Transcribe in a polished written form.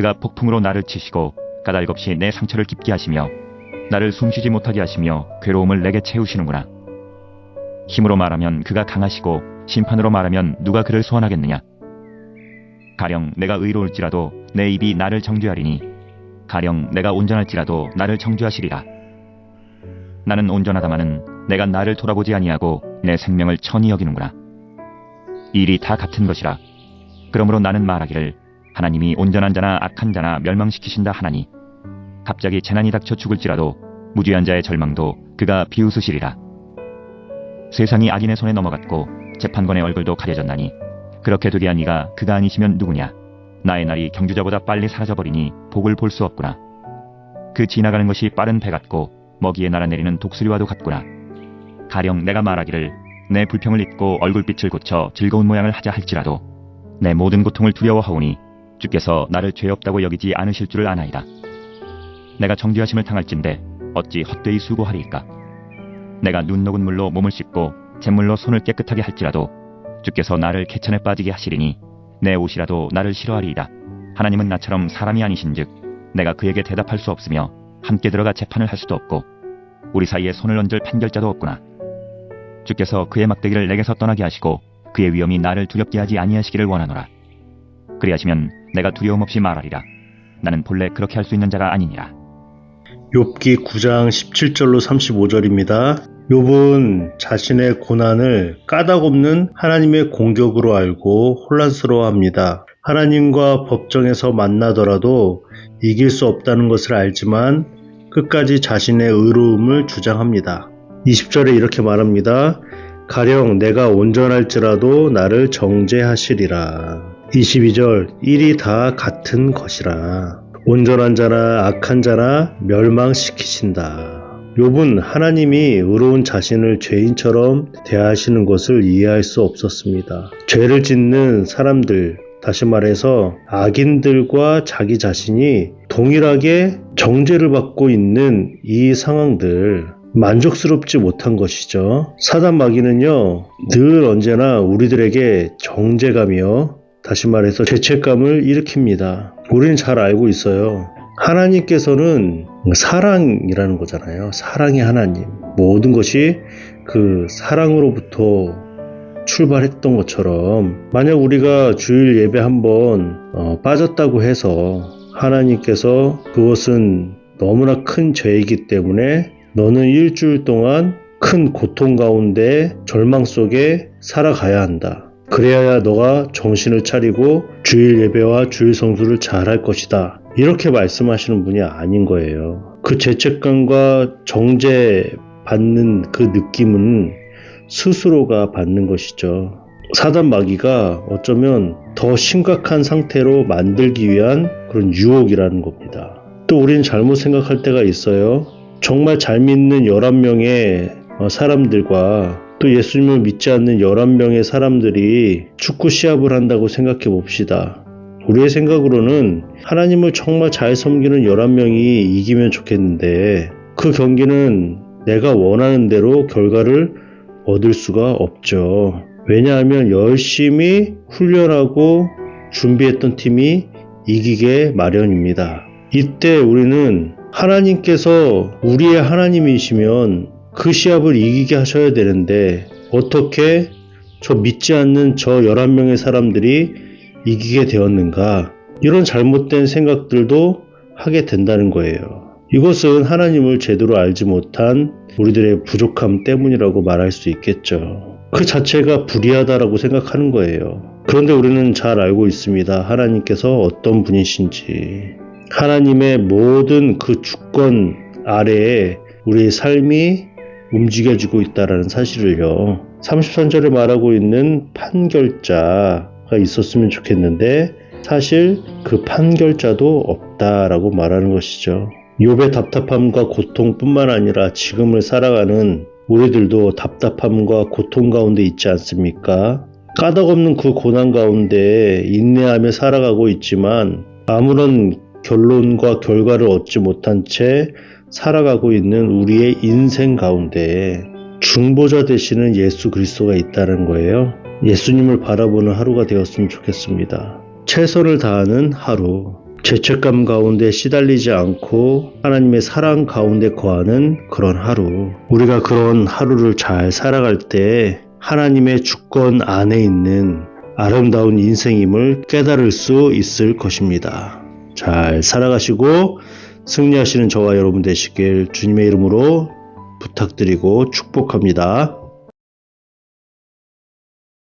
그가 폭풍으로 나를 치시고 까닭없이 내 상처를 깊게 하시며 나를 숨쉬지 못하게 하시며 괴로움을 내게 채우시는구나. 힘으로 말하면 그가 강하시고 심판으로 말하면 누가 그를 소환하겠느냐. 가령 내가 의로울지라도 내 입이 나를 정죄하리니 가령 내가 온전할지라도 나를 정죄하시리라. 나는 온전하다마는 내가 나를 돌아보지 아니하고 내 생명을 천히 여기는구나. 일이 다 같은 것이라. 그러므로 나는 말하기를 하나님이 온전한 자나 악한 자나 멸망시키신다 하나니 갑자기 재난이 닥쳐 죽을지라도 무죄한 자의 절망도 그가 비웃으시리라. 세상이 악인의 손에 넘어갔고 재판관의 얼굴도 가려졌나니 그렇게 되게 한 이가 그가 아니시면 누구냐. 나의 날이 경주자보다 빨리 사라져버리니 복을 볼 수 없구나. 그 지나가는 것이 빠른 배 같고 먹이에 날아내리는 독수리와도 같구나. 가령 내가 말하기를 내 불평을 잊고 얼굴빛을 고쳐 즐거운 모양을 하자 할지라도 내 모든 고통을 두려워하오니 주께서 나를 죄 없다고 여기지 않으실 줄을 아나이다. 내가 정죄하심을 당할진대 어찌 헛되이 수고하리이까. 내가 눈 녹은 물로 몸을 씻고 잿물로 손을 깨끗하게 할지라도 주께서 나를 개천에 빠지게 하시리니 내 옷이라도 나를 싫어하리이다. 하나님은 나처럼 사람이 아니신즉 내가 그에게 대답할 수 없으며 함께 들어가 재판을 할 수도 없고 우리 사이에 손을 얹을 판결자도 없구나. 주께서 그의 막대기를 내게서 떠나게 하시고 그의 위엄이 나를 두렵게 하지 아니하시기를 원하노라. 그리하시면 내가 두려움 없이 말하리라. 나는 본래 그렇게 할 수 있는 자가 아니니라. 욥기 9장 17절로 35절입니다. 욥은 자신의 고난을 까닭없는 하나님의 공격으로 알고 혼란스러워합니다. 하나님과 법정에서 만나더라도 이길 수 없다는 것을 알지만 끝까지 자신의 의로움을 주장합니다. 20절에 이렇게 말합니다. 가령 내가 온전할지라도 나를 정죄하시리라. 22절 일이 다 같은 것이라. 온전한 자나 악한 자나 멸망시키신다. 욥은 하나님이 의로운 자신을 죄인처럼 대하시는 것을 이해할 수 없었습니다. 죄를 짓는 사람들, 다시 말해서 악인들과 자기 자신이 동일하게 정죄를 받고 있는 이 상황들, 만족스럽지 못한 것이죠. 사단 마귀는요, 늘 언제나 우리들에게 정죄감이요, 다시 말해서 죄책감을 일으킵니다. 우리는 잘 알고 있어요. 하나님께서는 사랑이라는 거잖아요. 사랑의 하나님. 모든 것이 그 사랑으로부터 출발했던 것처럼 만약 우리가 주일 예배 한번 빠졌다고 해서 하나님께서 그것은 너무나 큰 죄이기 때문에 너는 일주일 동안 큰 고통 가운데 절망 속에 살아가야 한다. 그래야 너가 정신을 차리고 주일 예배와 주일 성수를 잘할 것이다. 이렇게 말씀하시는 분이 아닌 거예요. 그 죄책감과 정죄 받는 그 느낌은 스스로가 받는 것이죠. 사단 마귀가 어쩌면 더 심각한 상태로 만들기 위한 그런 유혹이라는 겁니다. 또 우리는 잘못 생각할 때가 있어요. 정말 잘 믿는 11명의 사람들과 또 예수님을 믿지 않는 11명의 사람들이 축구 시합을 한다고 생각해 봅시다. 우리의 생각으로는 하나님을 정말 잘 섬기는 11명이 이기면 좋겠는데 그 경기는 내가 원하는 대로 결과를 얻을 수가 없죠. 왜냐하면 열심히 훈련하고 준비했던 팀이 이기게 마련입니다. 이때 우리는 하나님께서 우리의 하나님이시면 그 시합을 이기게 하셔야 되는데 어떻게 저 믿지 않는 저 11명의 사람들이 이기게 되었는가? 이런 잘못된 생각들도 하게 된다는 거예요. 이것은 하나님을 제대로 알지 못한 우리들의 부족함 때문이라고 말할 수 있겠죠. 그 자체가 불의하다라고 생각하는 거예요. 그런데 우리는 잘 알고 있습니다. 하나님께서 어떤 분이신지. 하나님의 모든 그 주권 아래에 우리의 삶이 움직여지고 있다는 사실을요. 33절에 말하고 있는 판결자가 있었으면 좋겠는데 사실 그 판결자도 없다라고 말하는 것이죠. 욥의 답답함과 고통뿐만 아니라 지금을 살아가는 우리들도 답답함과 고통 가운데 있지 않습니까? 까닭없는 그 고난 가운데 인내하며 살아가고 있지만 아무런 결론과 결과를 얻지 못한 채 살아가고 있는 우리의 인생 가운데 중보자 되시는 예수 그리스도가 있다는 거예요. 예수님을 바라보는 하루가 되었으면 좋겠습니다. 최선을 다하는 하루. 죄책감 가운데 시달리지 않고 하나님의 사랑 가운데 거하는 그런 하루. 우리가 그런 하루를 잘 살아갈 때 하나님의 주권 안에 있는 아름다운 인생임을 깨달을 수 있을 것입니다. 잘 살아가시고 승리하시는 저와 여러분 되시길 주님의 이름으로 부탁드리고 축복합니다.